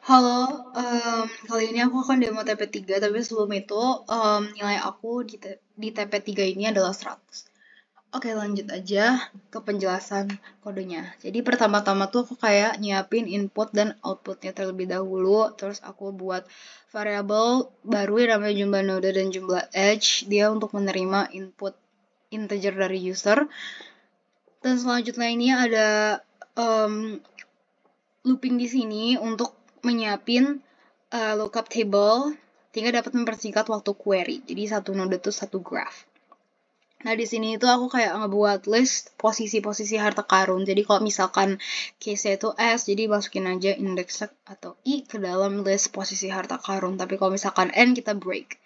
Halo, kali ini aku akan demo TP3, tapi sebelum itu nilai aku di TP3 ini adalah 100. Oke, lanjut aja ke penjelasan kodenya. Jadi pertama-tama tuh aku kayak nyiapin input dan outputnya terlebih dahulu, terus aku buat variabel baru yang namanya jumlah node dan jumlah edge, dia untuk menerima input integer dari user. Dan selanjutnya ini ada looping di sini untuk menyiapin lookup table sehingga dapat mempersingkat waktu query. Jadi satu node itu satu graph. Nah, di sini itu aku kayak ngebuat list posisi-posisi harta karun. Jadi kalau misalkan case-nya itu S, jadi masukin aja index atau I ke dalam list posisi harta karun. Tapi kalau misalkan N, kita break.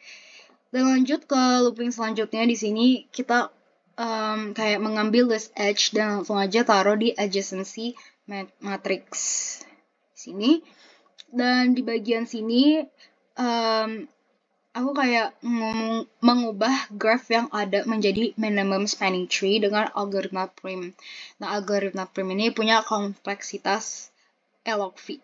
Dan lanjut ke looping selanjutnya, di sini kita kayak mengambil list edge dan langsung aja taruh di adjacency matrix sini. Dan di bagian sini aku kayak mengubah graph yang ada menjadi minimum spanning tree dengan algoritma prim. Nah, algoritma prim ini punya kompleksitas log v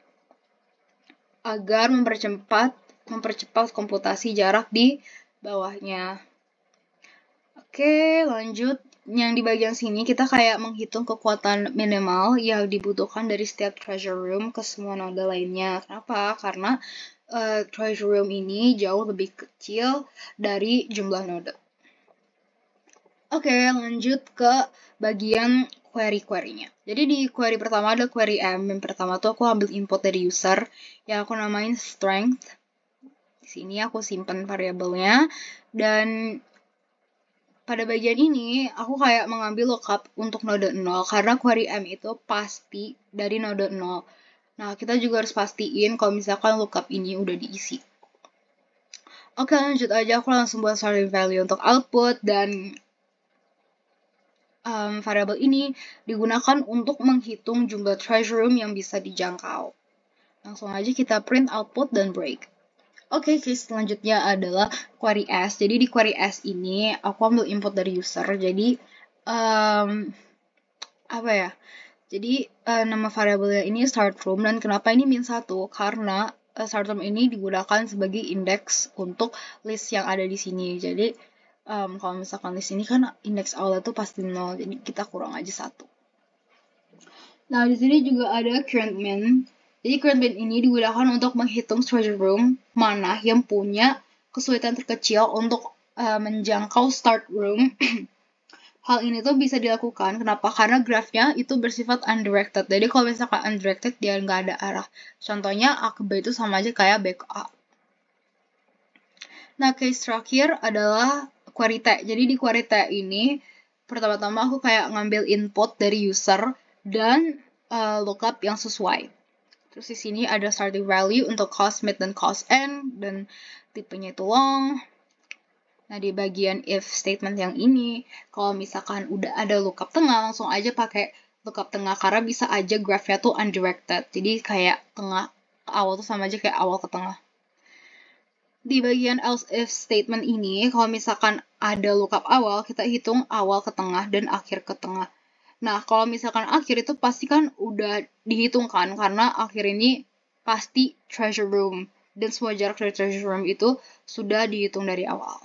agar mempercepat komputasi jarak di bawahnya. Oke, lanjut. Yang di bagian sini kita kayak menghitung kekuatan minimal yang dibutuhkan dari setiap treasure room ke semua node lainnya. Kenapa? Karena treasure room ini jauh lebih kecil dari jumlah node. Oke, lanjut ke bagian query-querynya. Jadi di query pertama ada query M. Yang pertama tuh aku ambil input dari user yang aku namain strength. Di sini aku simpan variabelnya dan pada bagian ini, aku kayak mengambil lookup untuk node 0 karena query M itu pasti dari node 0. Nah, kita juga harus pastiin kalau misalkan lookup ini udah diisi. Oke, lanjut aja. Aku langsung buat starting value untuk output dan variabel ini digunakan untuk menghitung jumlah treasure room yang bisa dijangkau. Langsung aja kita print output dan break. Oke, case selanjutnya adalah query S. Jadi di query S ini aku ambil input dari user. Jadi apa ya? Jadi nama variabelnya ini start room dan kenapa ini min 1? Karena start room ini digunakan sebagai indeks untuk list yang ada di sini. Jadi kalau misalkan list ini kan indeks awalnya tuh pasti 0, jadi kita kurang aja 1. Nah, di sini juga ada current min. Jadi current min ini digunakan untuk menghitung treasure room mana yang punya kesulitan terkecil untuk menjangkau start room. Hal ini tuh bisa dilakukan, kenapa? Karena grafnya itu bersifat undirected. Jadi kalau misalkan undirected, dia nggak ada arah. Contohnya, A ke B itu sama aja kayak B ke A. Nah, case terakhir adalah query T. Jadi di query T ini, pertama-tama aku kayak ngambil input dari user dan lookup yang sesuai. Terus di sini ada starting value untuk cost mid dan cost end, dan tipenya itu long. Nah, di bagian if statement yang ini, kalau misalkan udah ada lookup tengah, langsung aja pakai lookup tengah, karena bisa aja graph-nya tuh undirected. Jadi kayak tengah ke awal tuh sama aja kayak awal ke tengah. Di bagian else if statement ini, kalau misalkan ada lookup awal, kita hitung awal ke tengah dan akhir ke tengah. Nah, kalau misalkan akhir itu pasti kan udah dihitungkan, karena akhir ini pasti treasure room. Dan semua jarak dari treasure room itu sudah dihitung dari awal.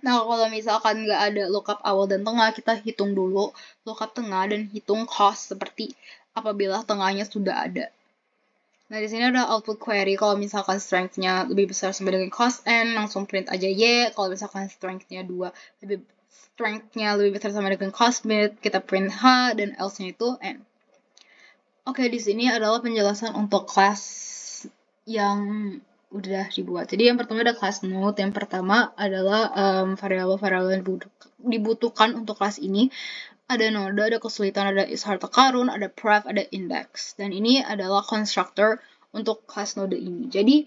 Nah, kalau misalkan nggak ada lookup awal dan tengah, kita hitung dulu lookup tengah dan hitung cost seperti apabila tengahnya sudah ada. Nah, di sini ada output query. Kalau misalkan strength-nya lebih besar sama dengan cost N, langsung print aja Y. Kalau misalkan strength-nya lebih besar sama dengan cost mid, kita print H, dan else-nya itu N. Oke, di sini adalah penjelasan untuk kelas yang udah dibuat. Jadi yang pertama ada class node. Yang pertama adalah variabel-variabel yang dibutuhkan untuk kelas ini. Ada node, ada kesulitan, ada harta karun, ada pref, ada index. Dan ini adalah constructor untuk kelas node ini. Jadi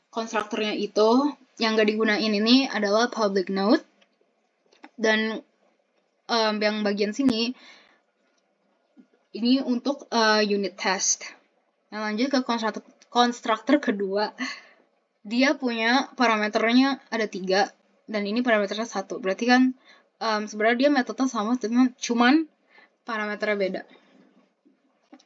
konstruktornya itu yang gak digunain ini adalah public node. Dan yang bagian sini ini untuk unit test. Nah, lanjut ke konstruktor kedua. Dia punya parameternya ada 3 dan ini parameternya 1. Berarti kan sebenarnya dia metodenya sama, cuman parameternya beda.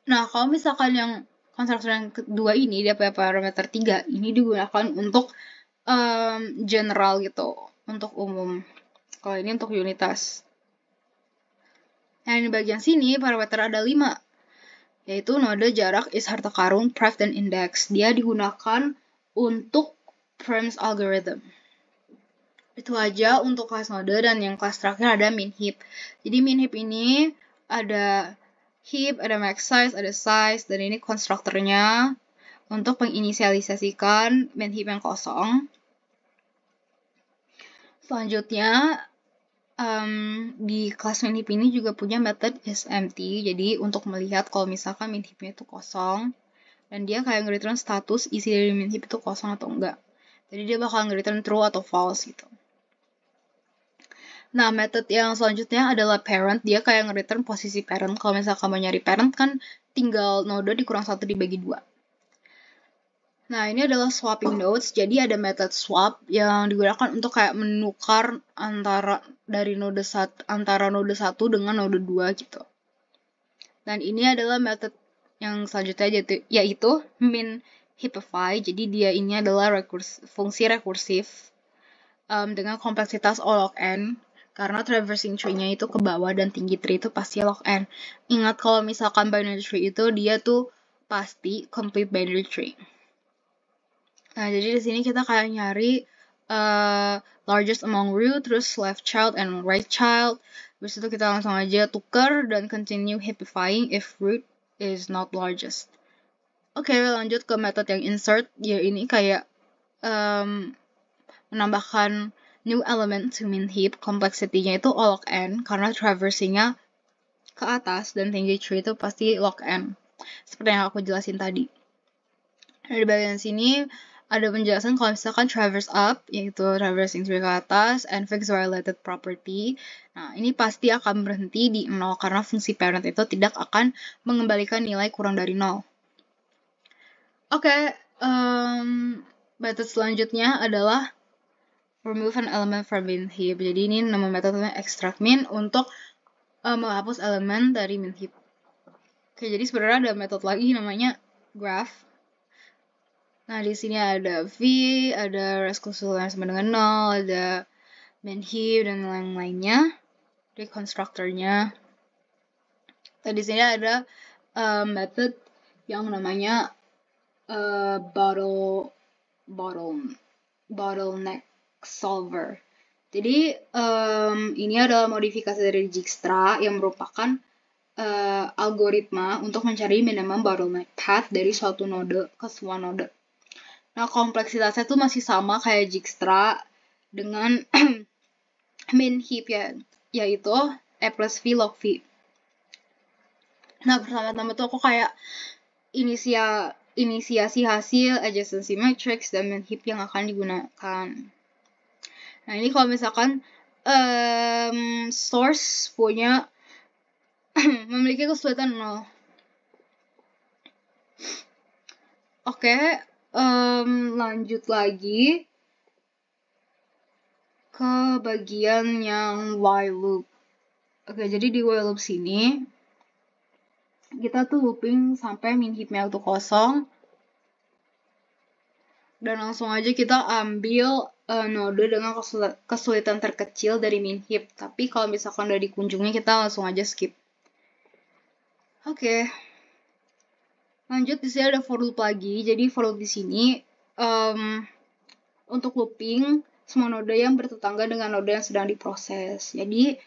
Nah, kalau misalkan yang konstruktor yang kedua ini, dia punya parameter 3, ini digunakan untuk general gitu, untuk umum. Kalau ini untuk unitas. Nah, di bagian sini parameter ada 5, yaitu node, jarak, is, harta karun, pref, dan index. Dia digunakan untuk Prim's algorithm. Itu aja untuk kelas node, dan yang kelas terakhir ada min heap. Jadi min heap ini ada heap, ada max size, ada size, dan ini konstruktornya untuk menginisialisasikan min heap yang kosong. Selanjutnya, di kelas min heap ini juga punya method isEmpty. Jadi untuk melihat kalau misalkan min heapnya itu kosong, dan dia kayak nge-return status isi dari min heap itu kosong atau enggak. Jadi dia bakal nge-return true atau false gitu. Nah, method yang selanjutnya adalah parent. Dia kayak nge-return posisi parent. Kalau misalkan mau nyari parent kan tinggal node dikurang 1 dibagi 2. Nah, ini adalah swapping nodes. Jadi ada method swap yang digunakan untuk kayak menukar antara node 1 dengan node 2 gitu. Dan ini adalah method yang selanjutnya yaitu min heapify. Jadi dia ini adalah fungsi rekursif dengan kompleksitas O log n. Karena traversing tree-nya itu ke bawah dan tinggi tree itu pasti log n. Ingat kalau misalkan binary tree itu dia tuh pasti complete binary tree. Nah, jadi di sini kita kayak nyari largest among root, terus left child and right child. Habis itu kita langsung aja tukar dan continue heapifying if root is not largest. Oke, lanjut ke metode yang insert. Ya ini kayak menambahkan new element to min heap. Complexity-nya itu O log n karena traversing-nya ke atas dan tinggi tree itu pasti log n. Seperti yang aku jelasin tadi. Nah, di bagian sini ada penjelasan kalau misalkan traverse up, yaitu traversing tree ke atas, and fixed related property. Nah, ini pasti akan berhenti di 0 karena fungsi parent itu tidak akan mengembalikan nilai kurang dari 0. Oke, method selanjutnya adalah remove an element from min heap. Jadi ini nama metodenya extract min untuk menghapus elemen dari min heap. Oke, jadi sebenarnya ada metode lagi namanya graph. Nah, di sini ada V, ada res klausul yang sama dengan 0, ada min heap, dan lain-lainnya. Di konstruktornya. Nah, di sini ada method yang namanya bottleneck solver. Jadi, ini adalah modifikasi dari Dijkstra yang merupakan algoritma untuk mencari minimum bottleneck path dari suatu node ke semua node. Nah, kompleksitasnya tuh masih sama kayak Dijkstra dengan min heap yaitu E plus V log V. Nah, pertama-tama tuh aku kayak inisiasi hasil, adjacency matrix, dan min heap yang akan digunakan. Nah, ini kalau misalkan source punya memiliki kesulitan 0. Oke, lanjut lagi ke bagian yang while loop. Oke, jadi di while loop sini kita tuh looping sampai min heapnya itu kosong, dan langsung aja kita ambil node dengan kesulitan terkecil dari min heap. Tapi kalau misalkan udah dikunjungi, kita langsung aja skip. Oke. Lanjut, di sini ada for loop lagi. Jadi for loop di sini untuk looping semua node yang bertetangga dengan node yang sedang diproses. Jadi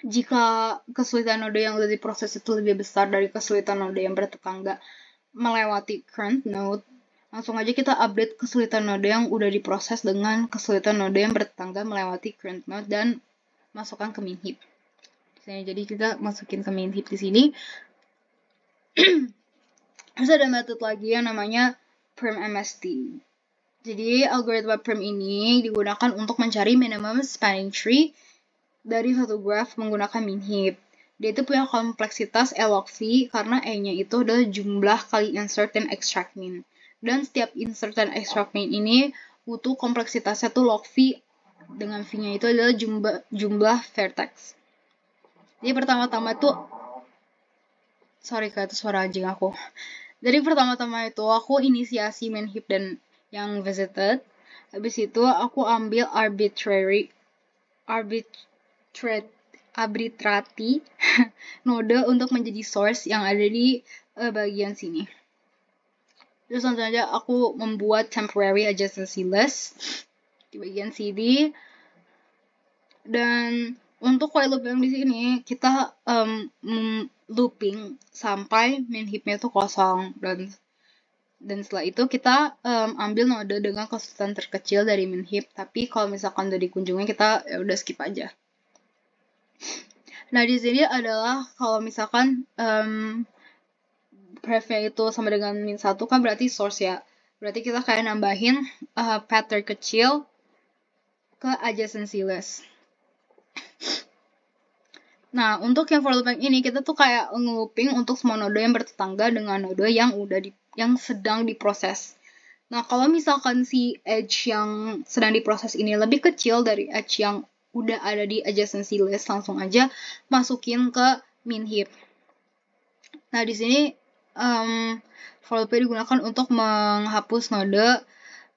jika kesulitan node yang udah diproses itu lebih besar dari kesulitan node yang bertetangga melewati current node, langsung aja kita update kesulitan node yang udah diproses dengan kesulitan node yang bertetangga melewati current node dan masukkan ke min heap. Jadi kita masukin ke min heap di sini. Terus ada metode lagi yang namanya primMST. Jadi algoritma prim ini digunakan untuk mencari minimum spanning tree dari suatu graph menggunakan min heap. Dia itu punya kompleksitas E log V karena E-nya itu adalah jumlah kali insert dan extract min. Dan setiap insert dan extract min ini butuh kompleksitasnya tuh log V, dengan V-nya itu adalah jumlah vertex. Jadi pertama-tama tuh Sorry kak, itu suara anjing aku. Jadi pertama-tama itu aku inisiasi main heap dan yang visited. Habis itu aku ambil arbitrati node untuk menjadi source yang ada di bagian sini. Terus langsung aja aku membuat temporary adjacency list di bagian sini. Dan untuk while loop yang di sini kita looping sampai main heapnya itu kosong, dan setelah itu kita ambil node dengan kesulitan terkecil dari main heap. Tapi kalau misalkan udah dikunjungi kita ya udah skip aja. Nah di sini adalah kalau misalkan prefnya itu sama dengan min 1 kan berarti source ya. Berarti kita kayak nambahin path terkecil ke adjacency list. Nah, untuk yang for loop ini kita tuh kayak nge-looping untuk semua node yang bertetangga dengan node yang yang sedang diproses. Nah, kalau misalkan si edge yang sedang diproses ini lebih kecil dari edge yang udah ada di adjacency list, langsung aja masukin ke min heap. Nah, di sini for loop digunakan untuk menghapus node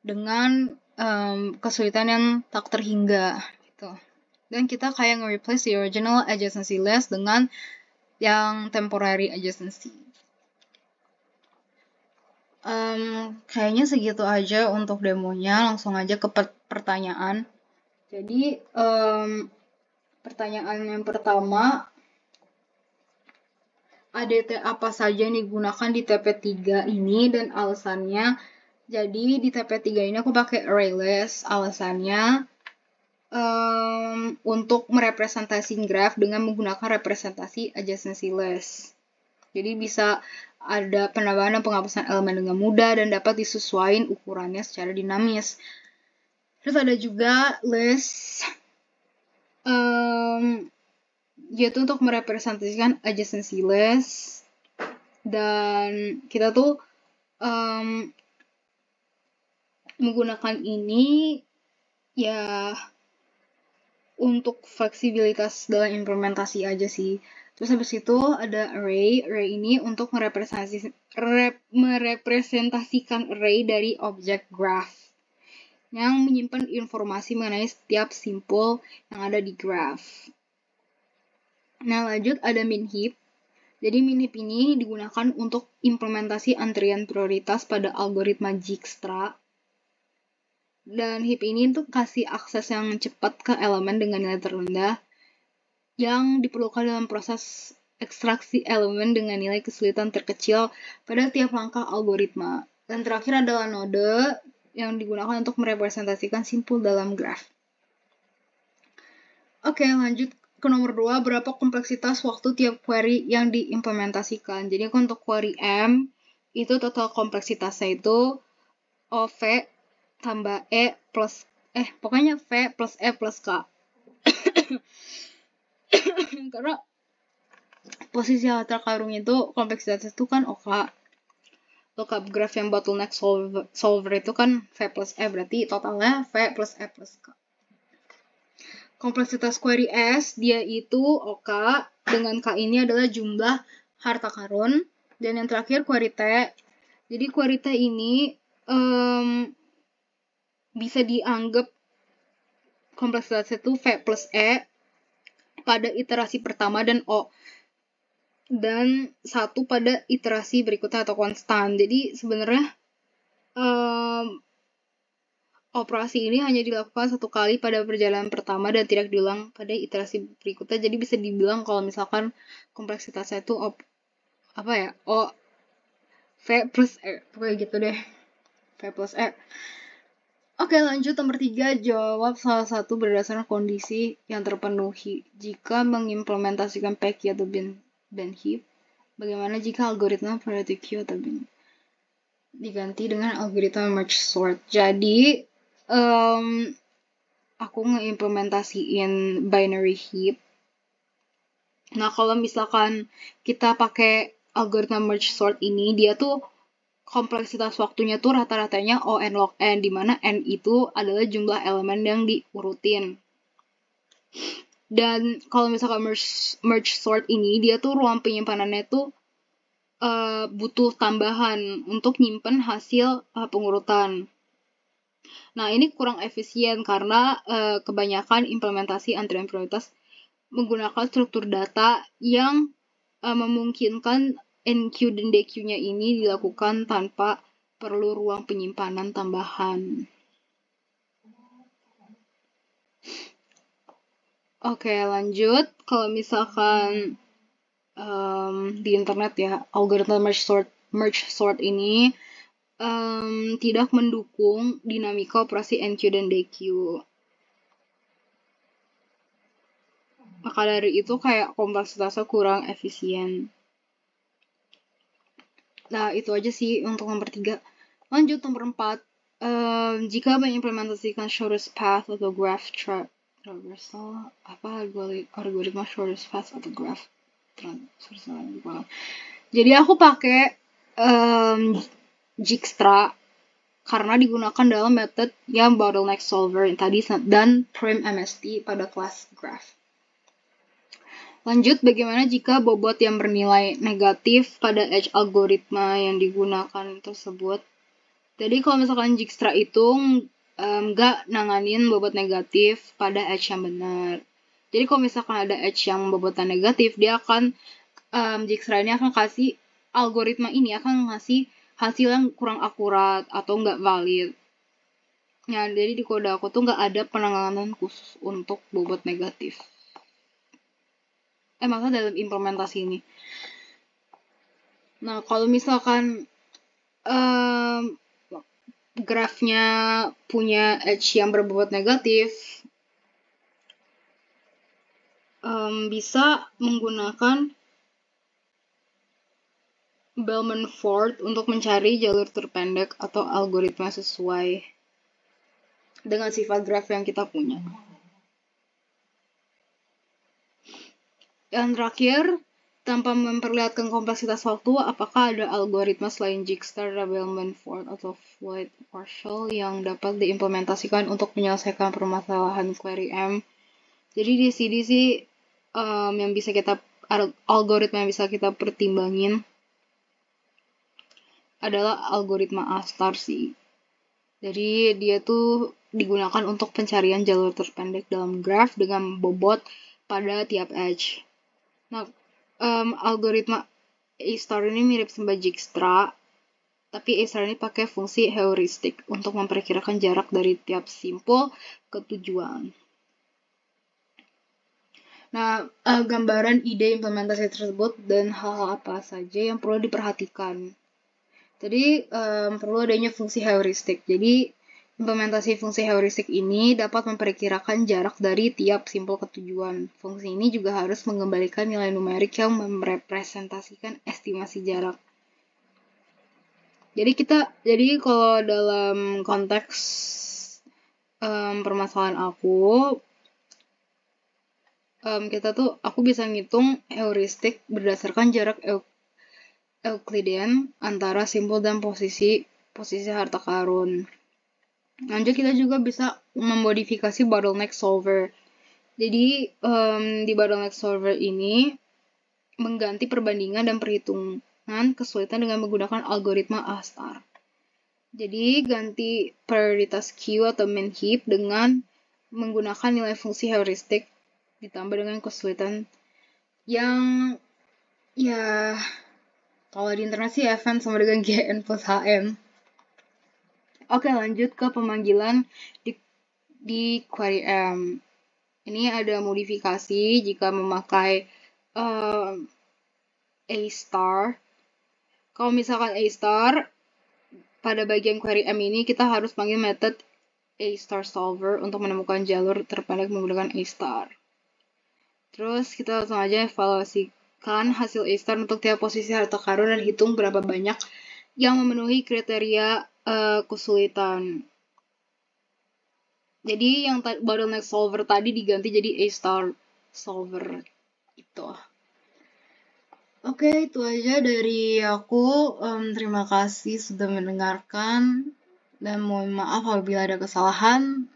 dengan kesulitan yang tak terhingga gitu. Dan kita kayak nge-replace the original adjacency list dengan yang temporary adjacency. Kayaknya segitu aja untuk demonya. Langsung aja ke pertanyaan. Jadi pertanyaan yang pertama, ADT apa saja yang digunakan di TP3 ini dan alasannya. Jadi di TP3 ini aku pakai array list. Alasannya untuk merepresentasi graph dengan menggunakan representasi adjacency list. Jadi bisa ada penambahan dan penghapusan elemen dengan mudah dan dapat disesuaikan ukurannya secara dinamis. Terus ada juga list yaitu untuk merepresentasikan adjacency list, dan kita tuh menggunakan ini ya untuk fleksibilitas dalam implementasi aja sih. Terus habis itu ada array. Array ini untuk merepresentasikan array dari objek graph yang menyimpan informasi mengenai setiap simpul yang ada di graph. Nah, lanjut ada min heap. Jadi min heap ini digunakan untuk implementasi antrian prioritas pada algoritma Dijkstra. Dan heap ini tuh kasih akses yang cepat ke elemen dengan nilai terendah yang diperlukan dalam proses ekstraksi elemen dengan nilai kesulitan terkecil pada tiap langkah algoritma. Dan terakhir adalah node yang digunakan untuk merepresentasikan simpul dalam graph. Oke, lanjut ke nomor 2, berapa kompleksitas waktu tiap query yang diimplementasikan. Jadi untuk query M, itu total kompleksitasnya itu OV tambah E plus, pokoknya V plus E plus K. Karena posisi latar karung itu kompleksitasnya itu kan OK. Lookup graph yang bottleneck solver itu kan V plus E, berarti totalnya V plus E plus K. Kompleksitas query S, dia itu OK, dengan K ini adalah jumlah harta karun. Dan yang terakhir query T. Jadi query T ini bisa dianggap kompleksitasnya itu V plus E pada iterasi pertama dan O. Dan 1 pada iterasi berikutnya atau konstan. Jadi sebenarnya operasi ini hanya dilakukan 1 kali pada perjalanan pertama dan tidak diulang pada iterasi berikutnya. Jadi bisa dibilang kalau misalkan kompleksitasnya itu O V plus E. Pokoknya gitu deh. V plus E. Oke, lanjut nomor 3. Jawab salah satu berdasarkan kondisi yang terpenuhi. Jika mengimplementasikan PQ atau bin heap, bagaimana jika algoritma priority queue atau bin diganti dengan algoritma merge sort? Jadi, aku ngeimplementasiin binary heap. Nah, kalau misalkan kita pakai algoritma merge sort ini, dia tuh kompleksitas waktunya tuh rata-ratanya O n log n, di mana n itu adalah jumlah elemen yang diurutin. Dan kalau misalkan merge sort ini, dia tuh ruang penyimpanannya tuh butuh tambahan untuk nyimpen hasil pengurutan. Nah, ini kurang efisien karena kebanyakan implementasi antrian prioritas menggunakan struktur data yang memungkinkan NQ dan DQ-nya ini dilakukan tanpa perlu ruang penyimpanan tambahan. Oke, lanjut. Kalau misalkan di internet ya, algoritma merge sort ini tidak mendukung dinamika operasi NQ dan DQ. Maka dari itu kayak kompleksitasnya kurang efisien. Nah, itu aja sih untuk nomor 3. Lanjut nomor 4. Jika mengimplementasikan shortest path atau graph traversal, algoritma shortest path atau graph traversal. Jadi aku pakai Dijkstra karena digunakan dalam metode yang bottleneck solver yang tadi dan prim MST pada kelas graph. Lanjut, bagaimana jika bobot yang bernilai negatif pada edge algoritma yang digunakan tersebut? Jadi kalau misalkan Dijkstra itu nggak nanganin bobot negatif pada edge yang benar. Jadi kalau misalkan ada edge yang bobotnya negatif, dia akan Dijkstra ini akan kasih algoritma ini akan ngasih hasil yang kurang akurat atau nggak valid. Ya, jadi di kode aku tuh nggak ada penanganan khusus untuk bobot negatif. Maksudnya dalam implementasi ini. Nah, kalau misalkan grafnya punya edge yang berbobot negatif, bisa menggunakan Bellman-Ford untuk mencari jalur terpendek atau algoritma sesuai dengan sifat graf yang kita punya. Dan terakhir, tanpa memperlihatkan kompleksitas waktu, apakah ada algoritma selain Dijkstra, Bellman-Ford, atau Floyd Partial yang dapat diimplementasikan untuk menyelesaikan permasalahan query M? Jadi di sini sih yang bisa kita algoritma yang bisa kita pertimbangin adalah algoritma A** sih. Jadi dia tuh digunakan untuk pencarian jalur terpendek dalam graph dengan bobot pada tiap edge. Nah, algoritma A* ini mirip sama Dijkstra, tapi A* ini pakai fungsi heuristik untuk memperkirakan jarak dari tiap simpul ke tujuan. Nah, gambaran ide implementasi tersebut dan hal-hal apa saja yang perlu diperhatikan. Jadi, perlu adanya fungsi heuristik. Jadi, implementasi fungsi heuristik ini dapat memperkirakan jarak dari tiap simpul ke tujuan. Fungsi ini juga harus mengembalikan nilai numerik yang merepresentasikan estimasi jarak. Jadi kalau dalam konteks permasalahan aku bisa ngitung heuristik berdasarkan jarak Euclidean antara simpul dan posisi harta karun. Lanjut, kita juga bisa memodifikasi bottleneck solver. Jadi di bottleneck solver ini mengganti perbandingan dan perhitungan kesulitan dengan menggunakan algoritma A**. Jadi ganti prioritas queue atau main heap dengan menggunakan nilai fungsi heuristik ditambah dengan kesulitan yang ya kalau di internet sih Fn sama dengan Gn plus Hn. Oke, lanjut ke pemanggilan di query M. Ini ada modifikasi jika memakai A**. Kalau misalkan A**, pada bagian query M ini kita harus panggil method A* solver untuk menemukan jalur terpendek menggunakan A*. Terus kita langsung aja evaluasikan hasil A* untuk tiap posisi harta karun dan hitung berapa banyak yang memenuhi kriteria kesulitan. Jadi yang bottleneck solver tadi diganti jadi A* solver itu. Oke, itu aja dari aku. Terima kasih sudah mendengarkan dan mohon maaf apabila ada kesalahan.